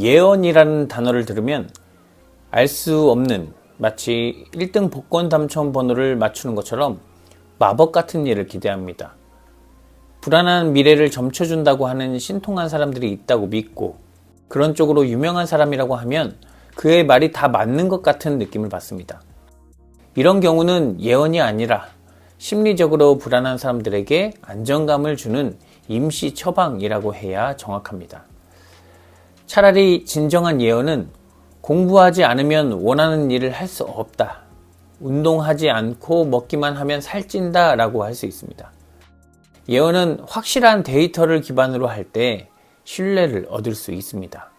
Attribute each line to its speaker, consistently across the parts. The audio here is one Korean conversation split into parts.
Speaker 1: 예언이라는 단어를 들으면 알 수 없는, 마치 1등 복권 당첨 번호를 맞추는 것처럼 마법 같은 일을 기대합니다. 불안한 미래를 점쳐준다고 하는 신통한 사람들이 있다고 믿고 그런 쪽으로 유명한 사람이라고 하면 그의 말이 다 맞는 것 같은 느낌을 받습니다. 이런 경우는 예언이 아니라 심리적으로 불안한 사람들에게 안정감을 주는 임시 처방이라고 해야 정확합니다. 차라리 진정한 예언은 공부하지 않으면 원하는 일을 할 수 없다, 운동하지 않고 먹기만 하면 살찐다 라고 할 수 있습니다. 예언은 확실한 데이터를 기반으로 할 때 신뢰를 얻을 수 있습니다.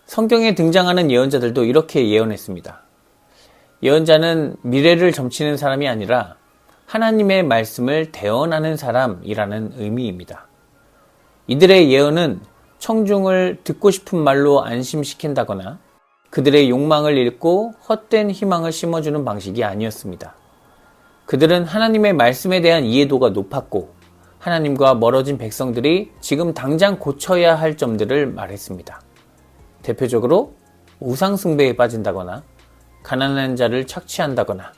Speaker 1: 성경에 등장하는 예언자들도 이렇게 예언했습니다. 예언자는 미래를 점치는 사람이 아니라 하나님의 말씀을 대언하는 사람이라는 의미입니다. 이들의 예언은 청중을 듣고 싶은 말로 안심시킨다거나 그들의 욕망을 읽고 헛된 희망을 심어주는 방식이 아니었습니다. 그들은 하나님의 말씀에 대한 이해도가 높았고 하나님과 멀어진 백성들이 지금 당장 고쳐야 할 점들을 말했습니다. 대표적으로 우상 숭배에 빠진다거나 가난한 자를 착취한다거나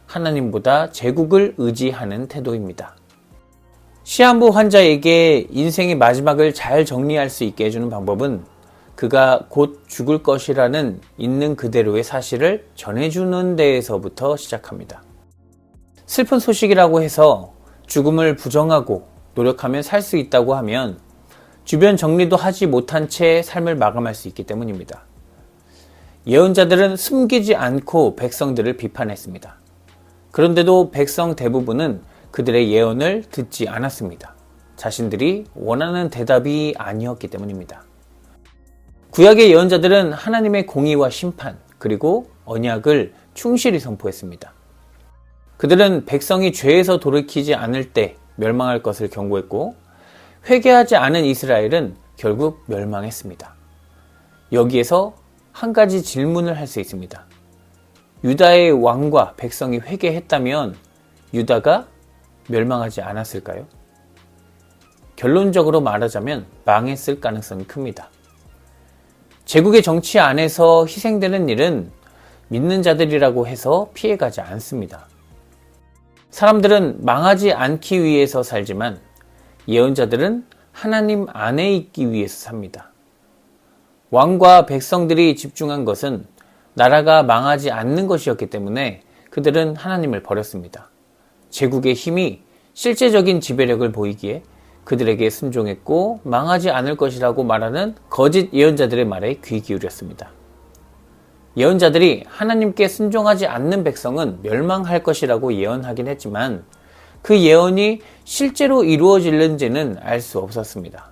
Speaker 1: 하나님보다 제국을 의지하는 태도입니다. 시한부 환자에게 인생의 마지막을 잘 정리할 수 있게 해주는 방법은 그가 곧 죽을 것이라는 있는 그대로의 사실을 전해주는 데에서부터 시작합니다. 슬픈 소식이라고 해서 죽음을 부정하고 노력하면 살 수 있다고 하면 주변 정리도 하지 못한 채 삶을 마감할 수 있기 때문입니다. 예언자들은 숨기지 않고 백성들을 비판했습니다. 그런데도 백성 대부분은 그들의 예언을 듣지 않았습니다. 자신들이 원하는 대답이 아니었기 때문입니다. 구약의 예언자들은 하나님의 공의와 심판, 그리고 언약을 충실히 선포했습니다. 그들은 백성이 죄에서 돌이키지 않을 때 멸망할 것을 경고했고 회개하지 않은 이스라엘은 결국 멸망했습니다. 여기에서 한 가지 질문을 할 수 있습니다. 유다의 왕과 백성이 회개했다면 유다가 멸망하지 않았을까요? 결론적으로 말하자면 망했을 가능성이 큽니다. 제국의 정치 안에서 희생되는 일은 믿는 자들이라고 해서 피해가지 않습니다. 사람들은 망하지 않기 위해서 살지만 예언자들은 하나님 안에 있기 위해서 삽니다. 왕과 백성들이 집중한 것은 나라가 망하지 않는 것이었기 때문에 그들은 하나님을 버렸습니다. 제국의 힘이 실제적인 지배력을 보이기에 그들에게 순종했고 망하지 않을 것이라고 말하는 거짓 예언자들의 말에 귀 기울였습니다. 예언자들이 하나님께 순종하지 않는 백성은 멸망할 것이라고 예언하긴 했지만 그 예언이 실제로 이루어질는지는 알 수 없었습니다.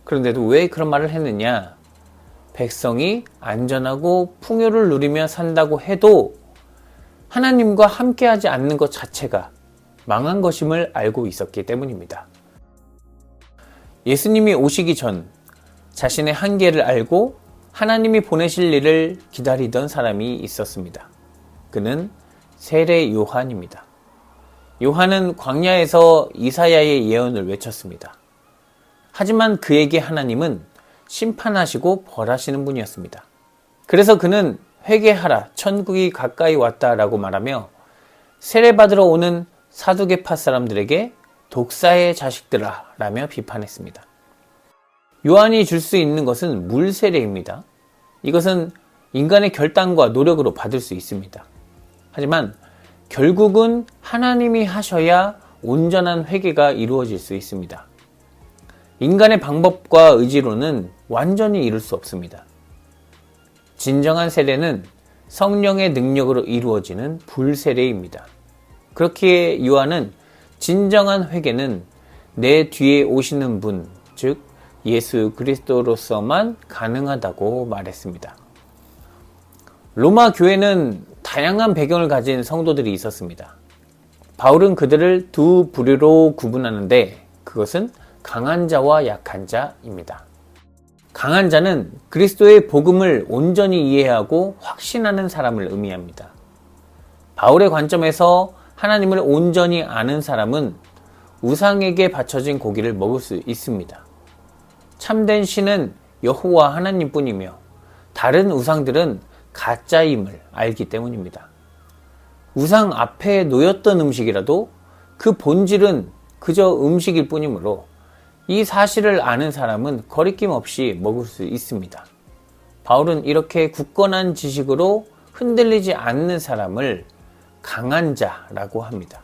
Speaker 1: 그런데도 왜 그런 말을 했느냐? 백성이 안전하고 풍요를 누리며 산다고 해도 하나님과 함께하지 않는 것 자체가 망한 것임을 알고 있었기 때문입니다. 예수님이 오시기 전 자신의 한계를 알고 하나님이 보내실 일을 기다리던 사람이 있었습니다. 그는 세례 요한입니다. 요한은 광야에서 이사야의 예언을 외쳤습니다. 하지만 그에게 하나님은 심판하시고 벌하시는 분이었습니다. 그래서 그는 회개하라, 천국이 가까이 왔다라고 말하며 세례받으러 오는 사두개파 사람들에게 독사의 자식들아 라며 비판했습니다. 요한이 줄 수 있는 것은 물 세례입니다. 이것은 인간의 결단과 노력으로 받을 수 있습니다. 하지만 결국은 하나님이 하셔야 온전한 회개가 이루어질 수 있습니다. 인간의 방법과 의지로는 완전히 이룰 수 없습니다. 진정한 세례는 성령의 능력으로 이루어지는 불세례입니다. 그렇기에 요한은 진정한 회개는 내 뒤에 오시는 분, 즉 예수 그리스도로서만 가능하다고 말했습니다. 로마 교회는 다양한 배경을 가진 성도들이 있었습니다. 바울은 그들을 두 부류로 구분하는데 그것은 강한 자와 약한 자입니다. 강한 자는 그리스도의 복음을 온전히 이해하고 확신하는 사람을 의미합니다. 바울의 관점에서 하나님을 온전히 아는 사람은 우상에게 바쳐진 고기를 먹을 수 있습니다. 참된 신은 여호와 하나님뿐이며 다른 우상들은 가짜임을 알기 때문입니다. 우상 앞에 놓였던 음식이라도 그 본질은 그저 음식일 뿐이므로 이 사실을 아는 사람은 거리낌 없이 먹을 수 있습니다. 바울은 이렇게 굳건한 지식으로 흔들리지 않는 사람을 강한 자라고 합니다.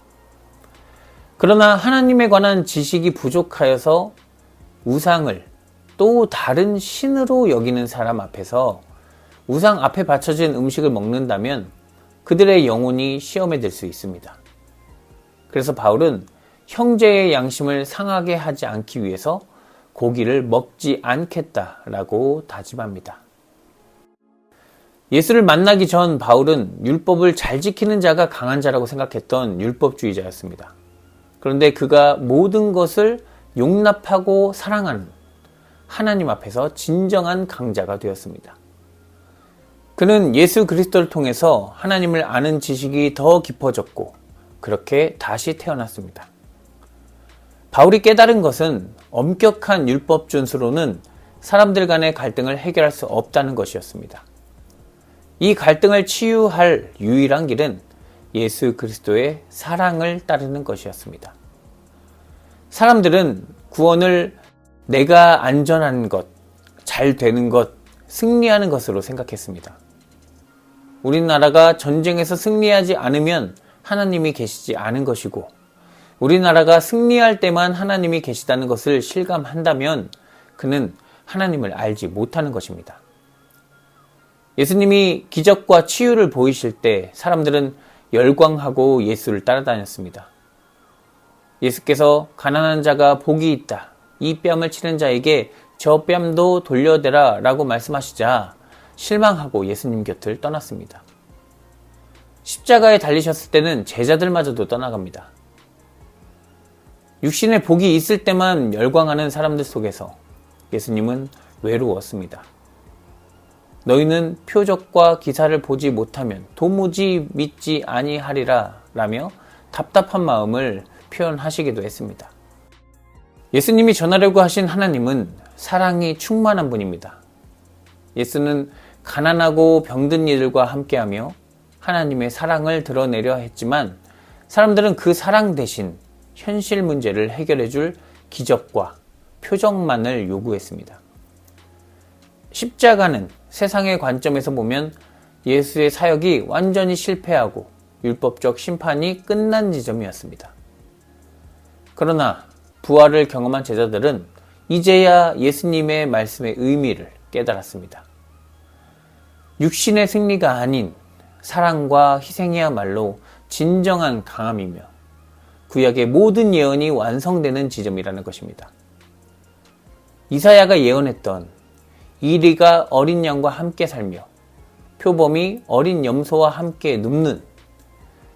Speaker 1: 그러나 하나님에 관한 지식이 부족하여서 우상을 또 다른 신으로 여기는 사람 앞에서 우상 앞에 바쳐진 음식을 먹는다면 그들의 영혼이 시험에 들 수 있습니다. 그래서 바울은 형제의 양심을 상하게 하지 않기 위해서 고기를 먹지 않겠다라고 다짐합니다. 예수를 만나기 전 바울은 율법을 잘 지키는 자가 강한 자라고 생각했던 율법주의자였습니다. 그런데 그가 모든 것을 용납하고 사랑하는 하나님 앞에서 진정한 강자가 되었습니다. 그는 예수 그리스도를 통해서 하나님을 아는 지식이 더 깊어졌고 그렇게 다시 태어났습니다. 바울이 깨달은 것은 엄격한 율법 준수로는 사람들 간의 갈등을 해결할 수 없다는 것이었습니다. 이 갈등을 치유할 유일한 길은 예수 그리스도의 사랑을 따르는 것이었습니다. 사람들은 구원을 내가 안전한 것, 잘 되는 것, 승리하는 것으로 생각했습니다. 우리나라가 전쟁에서 승리하지 않으면 하나님이 계시지 않은 것이고 우리나라가 승리할 때만 하나님이 계시다는 것을 실감한다면 그는 하나님을 알지 못하는 것입니다. 예수님이 기적과 치유를 보이실 때 사람들은 열광하고 예수를 따라다녔습니다. 예수께서 가난한 자가 복이 있다. 이 뺨을 치는 자에게 저 뺨도 돌려대라 라고 말씀하시자 실망하고 예수님 곁을 떠났습니다. 십자가에 달리셨을 때는 제자들마저도 떠나갑니다. 육신의 복이 있을 때만 열광하는 사람들 속에서 예수님은 외로웠습니다. 너희는 표적과 기사를 보지 못하면 도무지 믿지 아니하리라 라며 답답한 마음을 표현하시기도 했습니다. 예수님이 전하려고 하신 하나님은 사랑이 충만한 분입니다. 예수는 가난하고 병든 이들과 함께하며 하나님의 사랑을 드러내려 했지만 사람들은 그 사랑 대신 현실 문제를 해결해 줄 기적과 표적만을 요구했습니다. 십자가는 세상의 관점에서 보면 예수의 사역이 완전히 실패하고 율법적 심판이 끝난 지점이었습니다. 그러나 부활을 경험한 제자들은 이제야 예수님의 말씀의 의미를 깨달았습니다. 육신의 승리가 아닌 사랑과 희생이야말로 진정한 강함이며 구약의 모든 예언이 완성되는 지점이라는 것입니다. 이사야가 예언했던 이리가 어린 양과 함께 살며 표범이 어린 염소와 함께 눕는,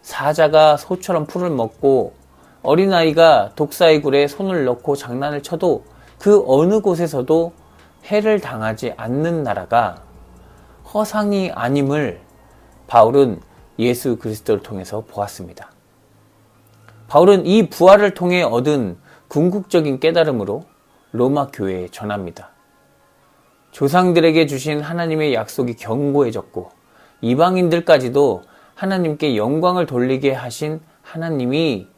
Speaker 1: 사자가 소처럼 풀을 먹고 어린아이가 독사의 굴에 손을 넣고 장난을 쳐도 그 어느 곳에서도 해를 당하지 않는 나라가 허상이 아님을 바울은 예수 그리스도를 통해서 보았습니다. 바울은 이 부활을 통해 얻은 궁극적인 깨달음으로 로마 교회에 전합니다. 조상들에게 주신 하나님의 약속이 견고해졌고 이방인들까지도 하나님께 영광을 돌리게 하신 하나님이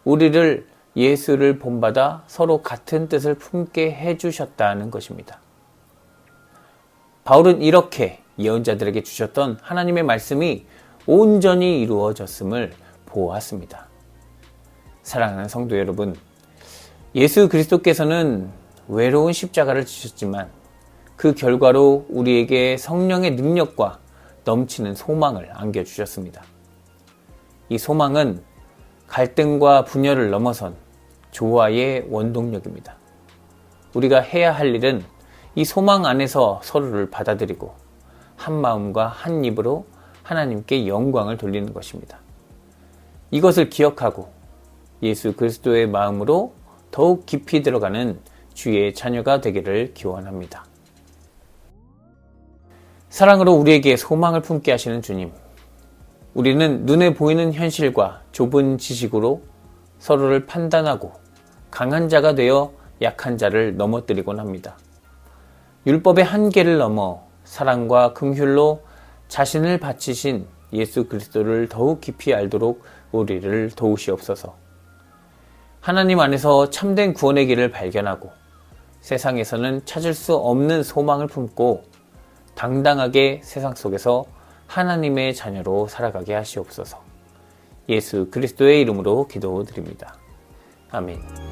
Speaker 1: 우리를 예수를 본받아 서로 같은 뜻을 품게 해주셨다는 것입니다. 바울은 이렇게 예언자들에게 주셨던 하나님의 말씀이 온전히 이루어졌음을 보았습니다. 사랑하는 성도 여러분, 예수 그리스도께서는 외로운 십자가를 지셨지만 그 결과로 우리에게 성령의 능력과 넘치는 소망을 안겨주셨습니다. 이 소망은 갈등과 분열을 넘어선 조화의 원동력입니다. 우리가 해야 할 일은 이 소망 안에서 서로를 받아들이고 한 마음과 한 입으로 하나님께 영광을 돌리는 것입니다. 이것을 기억하고 예수 그리스도의 마음으로 더욱 깊이 들어가는 주의 자녀가 되기를 기원합니다. 사랑으로 우리에게 소망을 품게 하시는 주님, 우리는 눈에 보이는 현실과 좁은 지식으로 서로를 판단하고 강한 자가 되어 약한 자를 넘어뜨리곤 합니다. 율법의 한계를 넘어 사랑과 긍휼로 자신을 바치신 예수 그리스도를 더욱 깊이 알도록 우리를 도우시옵소서. 하나님 안에서 참된 구원의 길을 발견하고 세상에서는 찾을 수 없는 소망을 품고 당당하게 세상 속에서 하나님의 자녀로 살아가게 하시옵소서. 예수 그리스도의 이름으로 기도드립니다. 아멘.